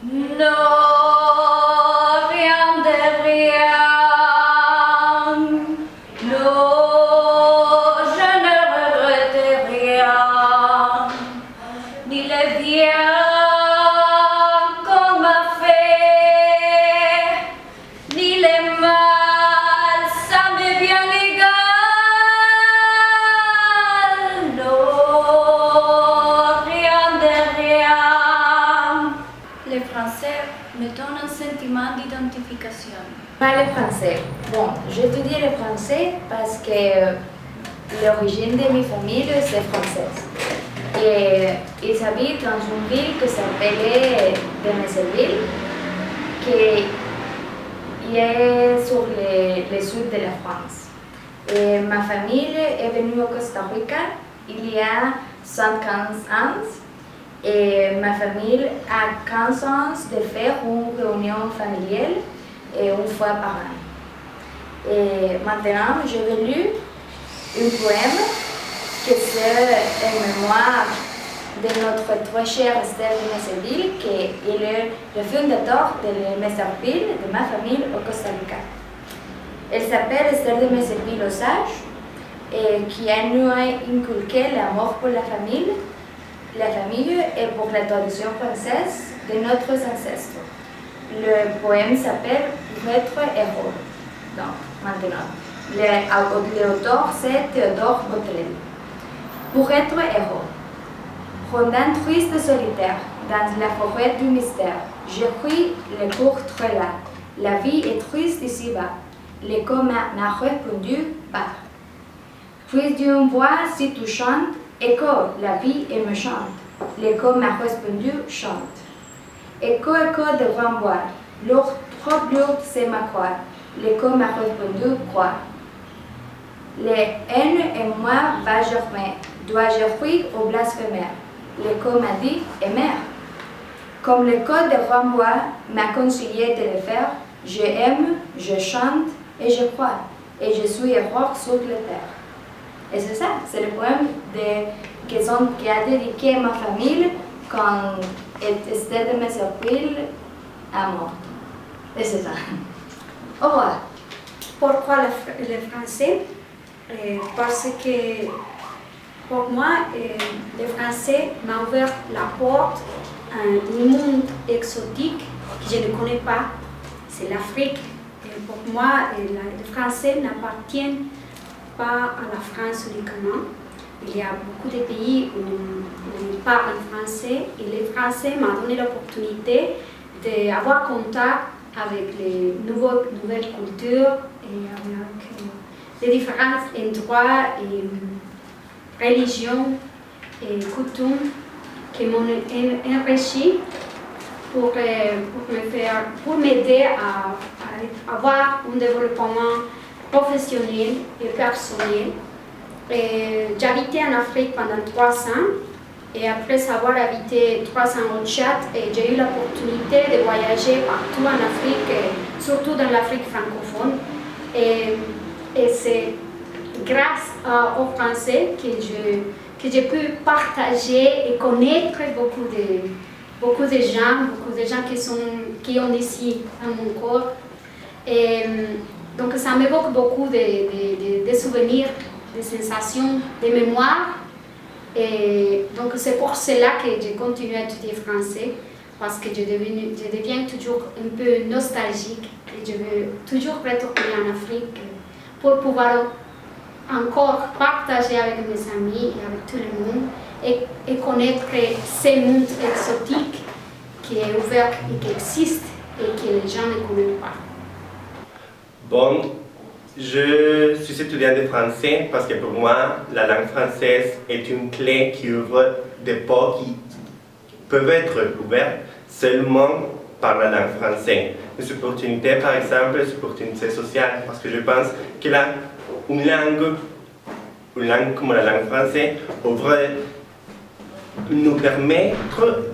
Non, rien de rien. Non, je ne regrette rien. Ni le bien qu'on m'a fait, ni le mal, ça m'est bien égal. Non, rien de rien. Les Français me donnent un sentiment d'identification. Pas le français. Bon, je te dis le français parce que l'origine de ma famille c'est française. Et ils habitent dans une ville qui s'appelait de Messerville, qui est sur le sud de la France. Et ma famille est venue au Costa Rica il y a 115 ans. Et ma famille a 15 ans de faire une réunion familiale une fois par an. Et maintenant, je vais lire un poème qui c'est en mémoire de notre très cher Esther de Messerville, qui est le fondateur de Messerville, de ma famille au Costa Rica. Elle s'appelle Esther de Messerville Osage, et qui a nous inculqué l'amour pour la famille et pour la tradition française de nos ancêtres. Le poème s'appelle Pour être héros. Donc, maintenant, l'auteur c'est Théodore Botrel. Pour être héros. Rondant triste et solitaire, dans la forêt du mystère, je crie le cours très là. La vie est triste ici-bas. L'écho n'a répondu pas. Puis d'une voix si touchante, écho, la vie est méchante. L'écho m'a répondu, chante. Écho, écho de rambois, lourd, trop lourd, c'est ma croix. L'écho m'a répondu, croix. Les haines et moi va germer. Dois-je fuir au blasphémaire? L'écho m'a dit, aimer. Comme l'écho de rambois m'a conseillé de le faire, je aime, je chante et je crois. Et je suis héros sur la terre. Et c'est ça, c'est le poème qui a dédié à ma famille quand Esther de Messerville a mort. Et c'est ça. Au revoir. Pourquoi le français? Parce que pour moi, le français m'a ouvert la porte à un monde exotique que je ne connais pas. C'est l'Afrique. Et pour moi, le français n'appartient pas à la France uniquement. Il y a beaucoup de pays où on parle français et le français m'a donné l'opportunité d'avoir contact avec les nouvelles cultures et avec les différents endroits et religions et coutumes qui m'ont enrichi pour m'aider à avoir un développement professionnel et personnel. J'habitais en Afrique pendant 3 ans et après avoir habité 3 ans au Tchad, j'ai eu l'opportunité de voyager partout en Afrique, surtout dans l'Afrique francophone. Et c'est grâce au français que j'ai pu partager et connaître beaucoup de gens qui ont ici dans mon corps. Et donc ça m'évoque beaucoup de souvenirs, des sensations, des mémoires. Et donc c'est pour cela que je continue à étudier français, parce que je deviens toujours un peu nostalgique et je veux toujours retourner en Afrique pour pouvoir encore partager avec mes amis et avec tout le monde et connaître ce monde exotique qui est ouvert et qui existe et que les gens ne connaissent pas. Bon, je suis étudiant de français parce que pour moi, la langue française est une clé qui ouvre des portes qui peuvent être ouvertes seulement par la langue française. Des opportunités, par exemple, des opportunités sociales, parce que je pense que une langue comme la langue française nous permet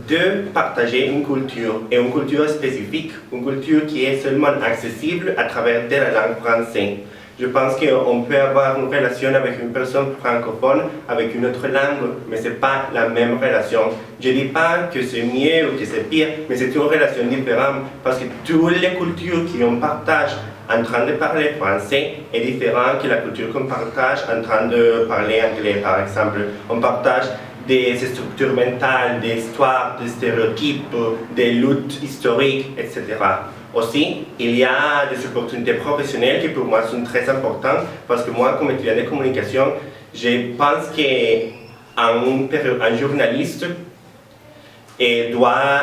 de partager une culture, et une culture spécifique, une culture qui est seulement accessible à travers de la langue française. Je pense qu'on peut avoir une relation avec une personne francophone avec une autre langue, mais ce n'est pas la même relation. Je ne dis pas que c'est mieux ou que c'est pire, mais c'est une relation différente parce que toutes les cultures qu'on partage en train de parler français est différente que la culture qu'on partage en train de parler anglais, par exemple. On partage des structures mentales, des histoires, des stéréotypes, des luttes historiques, etc. Aussi, il y a des opportunités professionnelles qui pour moi sont très importantes parce que moi, comme étudiant de communication, je pense qu'un journaliste doit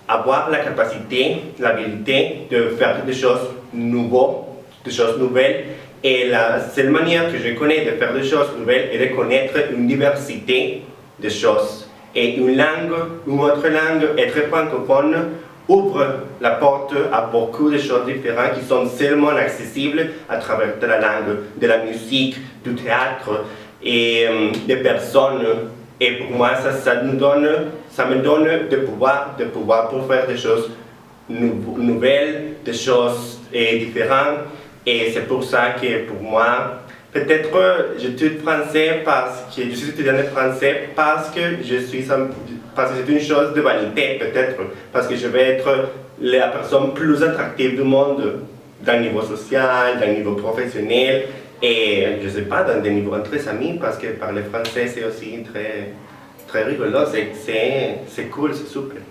avoir la capacité, l'habilité de faire des choses nouvelles. Et la seule manière que je connais de faire des choses nouvelles est de connaître une diversité de choses. Et une autre langue, être francophone, ouvre la porte à beaucoup de choses différentes qui sont seulement accessibles à travers de la langue, de la musique, du théâtre et des personnes. Et pour moi, ça me donne de pouvoir pour faire des choses nouvelles, des choses différentes. Et c'est pour ça que pour moi, peut-être j'étudie français parce que je suis étudiant de français parce que c'est une chose de vanité peut-être, parce que je vais être la personne plus attractive du monde d'un niveau social, d'un niveau professionnel et je ne sais pas, dans des niveaux entre amis parce que parler français c'est aussi très, très rigolo, c'est cool, c'est super.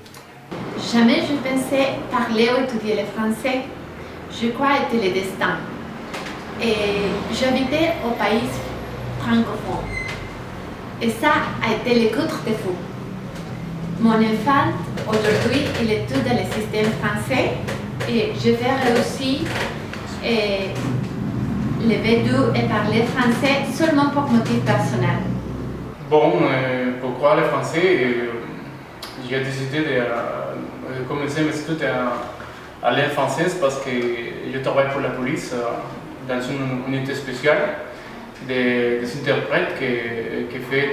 Jamais je pensais parler ou étudier le français. Je crois que c'était le destin. Et j'habitais au pays francophone. Et ça a été le coup de fou. Mon enfant, aujourd'hui, il étudie dans le système français et je vais réussir le B2 et parler français seulement pour motif personnel. Bon, pourquoi le français? J'ai décidé de commencer mes études à l'aide française parce que je travaille pour la police dans une unité spéciale des interprètes qui fait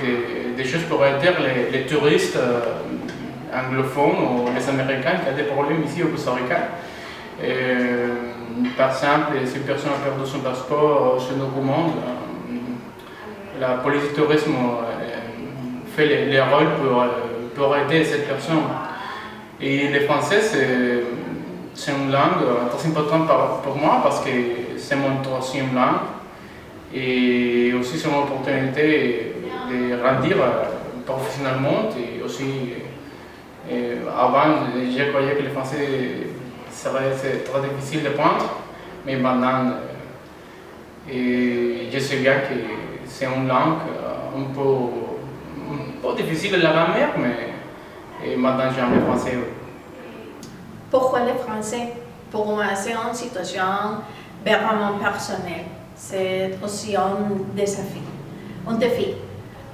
des choses pour aider les touristes anglophones ou les Américains qui ont des problèmes ici au Costa Rica. Par exemple, si une personne a perdu son passeport sur nos commandes, la police du tourisme fait les rôles pour aider cette personne. Et le français, c'est une langue très importante pour moi parce que c'est mon troisième langue et aussi c'est une opportunité de grandir professionnellement et aussi avant je croyais que le français serait très difficile de prendre mais maintenant je sais bien que c'est une langue un peu difficile de la grammaire mais maintenant j'aime le français. Pourquoi le français? Pour moi, c'est une situation vraiment personnelle. C'est aussi un défi.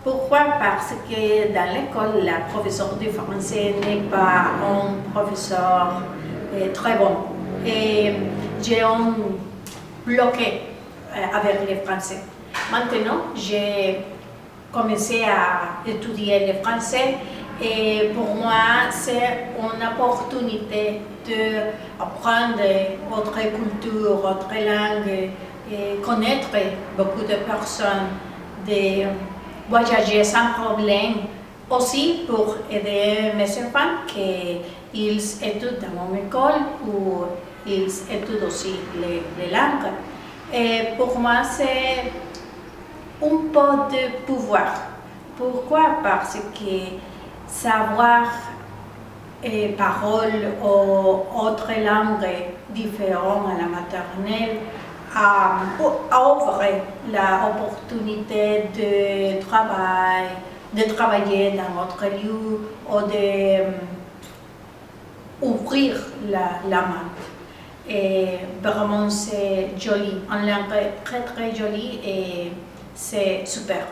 Pourquoi? Parce que dans l'école, la professeure de français n'est pas un professeur très bon. Et j'ai un bloqué avec le français. Maintenant, j'ai commencé à étudier le français. Et pour moi, c'est une opportunité d'apprendre autre culture, autre langue, et connaître beaucoup de personnes, de voyager sans problème. Aussi pour aider mes enfants qu'ils étudient dans mon école ou ils étudient aussi les langues. Et pour moi, c'est un peu de pouvoir. Pourquoi? Parce que savoir paroles ou autres langues différentes à la maternelle offre l'opportunité de travailler dans notre lieu ou d'ouvrir la main. Et vraiment c'est joli, une langue très très jolie et c'est super.